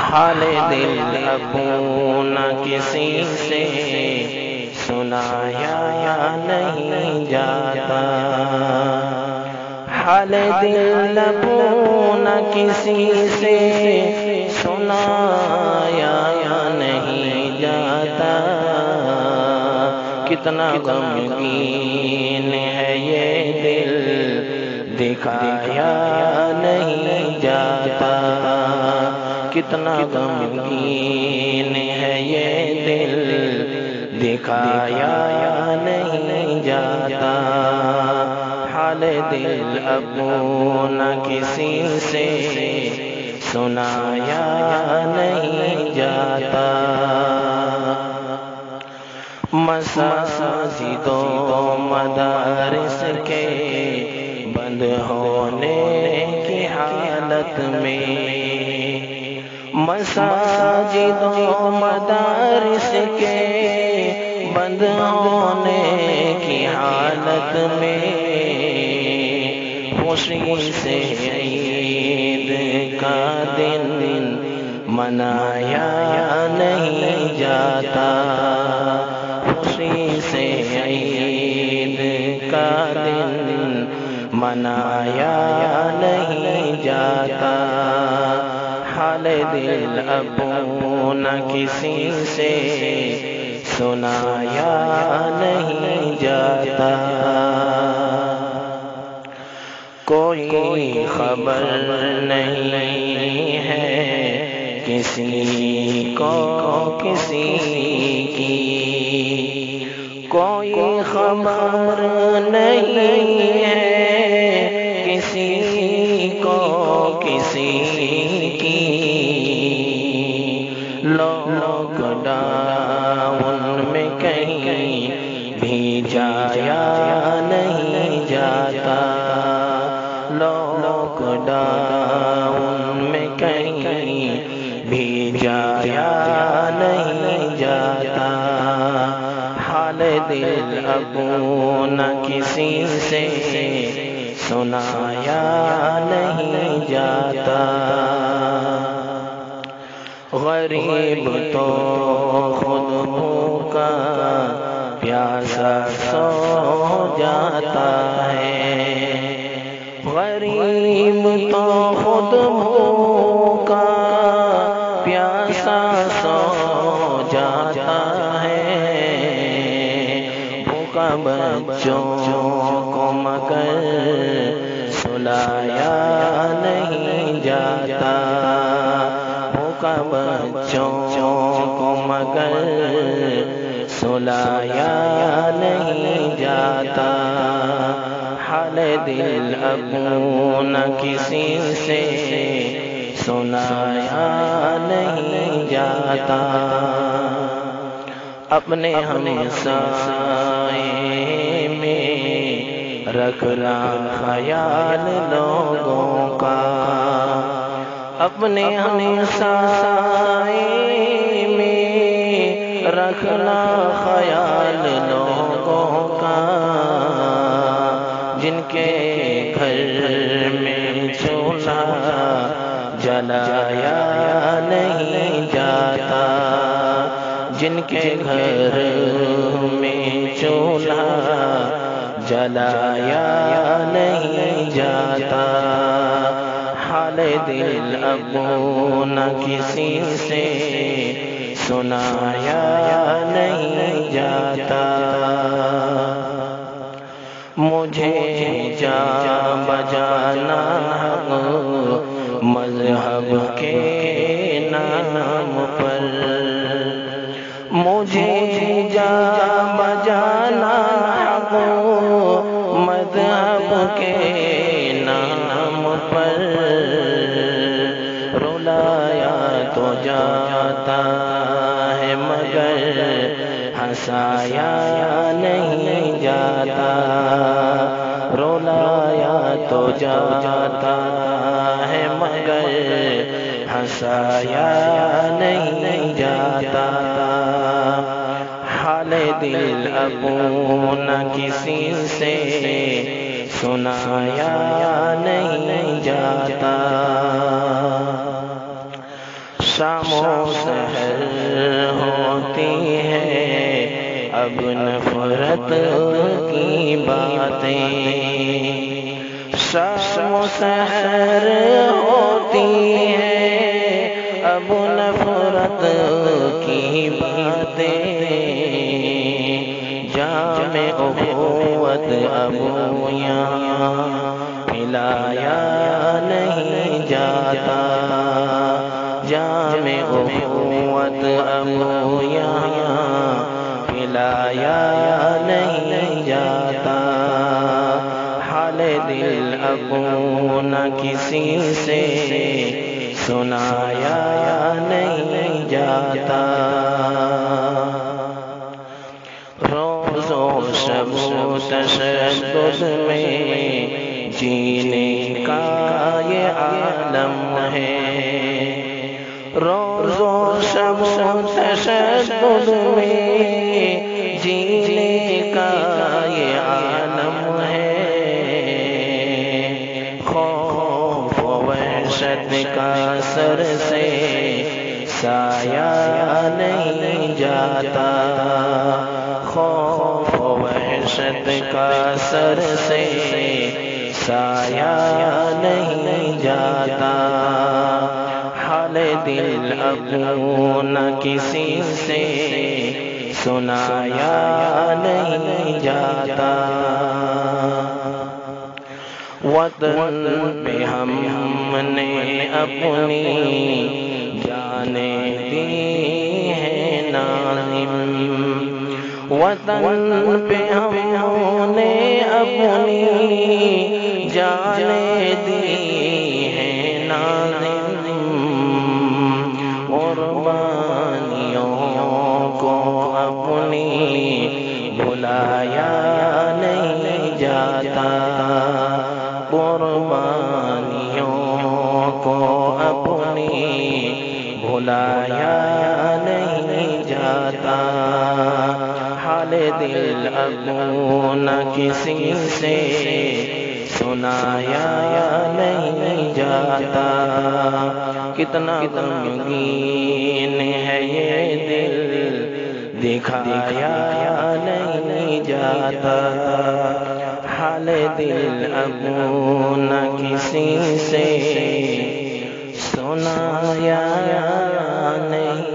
حال دل اپنا کسی سے سنایا نہیں جاتا، حال دل اپنا کسی سے سنایا نہیں جاتا، کتنا غمگین ہے یہ دل دکھایا نہیں جاتا، کتنا غمگین ہے یہ دل دکھایا نہیں جاتا، حال دل اپنا کسی سے سنایا نہیں جاتا۔ مساجد و مدارس کے بند ہونے کی حالت میں، مساجد و مدارس کے بند ہونے کی حالت میں، خوشی سے عید کا دن منایا نہیں جاتا، خوشی سے عید کا دن منایا نہیں جاتا، حال دل اپنا کسی سے سنایا نہیں جاتا، کوئی خبر نہیں ہے کسی کو کسی کی، کوئی خبر نہیں ہے کسی کو کسی کی، لاک ڈاؤن میں کہیں بھی جایا نہیں جاتا، لاک ڈاؤن میں کہیں بھی جایا نہیں جاتا، حال دل اپنا کسی سے سنایا نہیں جاتا، غریب تو خود بھوکا پیاسا سو جاتا ہے، غریب تو خود بھوکا پیاسا سو جاتا ہے، بھوکا بچوں کو مگر سلایا نہیں جاتا، بھوکا بچوں کو مگر سلایا نہیں جاتا، حال دل اپنا کسی سے سنایا نہیں جاتا، اپنے ہمسائے میں رکھنا خیال لوگوں کا، اپنے ہمسائے میں رکھنا خیال لوگوں کا، جن کے گھر میں چولہا جلایا نہیں جاتا، جن کے گھر میں چولہا جلایا نہیں جاتا، حال دل اپنا کسی سے سنایا نہیں جاتا، مجھے جا بجانا مذہب کے نام پر، مجھے جا بجانا مذہب کے نام پر، رلایا تو جاتا ہے مگر ہنسایا نہیں جاتا، رلایا تو جاتا ہے مگر ہنسایا نہیں جاتا، حال دل اپنا کسی سے سنایا نہیں جاتا، شام سحر ہوتی ہے اب نفرت کی باتیں، شام و سحر ہوتی ہے اب نفرت کی باتیں، جام اخوت اب یہاں پلایا نہیں جاتا، جام اخوت اب یہاں پلایا نہیں جاتا، حال دل اب نہ کسی سے سنایا نہیں جاتا، روز و شب و تشدد میں جینے کا یہ عالم ہے، روز و شب و تشدد میں جینے کا یہ عالم ہے، خوف و وحشت کا سر سے سایہ نہیں جاتا، خوف و وحشت کا سر سے سایہ نہیں جاتا، حال دل اب نہ کسی سے سنایا نہیں جاتا، وطن پہ ہم نے اپنی جانیں دی ہیں ناظم، وطن پہ ہم نے اپنی جانیں دی ہیں ناظم، قربانیوں کو اپنی بھلایا نہیں جاتا، قربانیوں کو اپنی بھلایا نہیں جاتا، حال دل اب نہ کسی سے سنایا نہیں جاتا، کتنا غمگین ہے یہ دل دکھایا نہیں جاتا، حال دل اب نہ کسی سے سنایا نہیں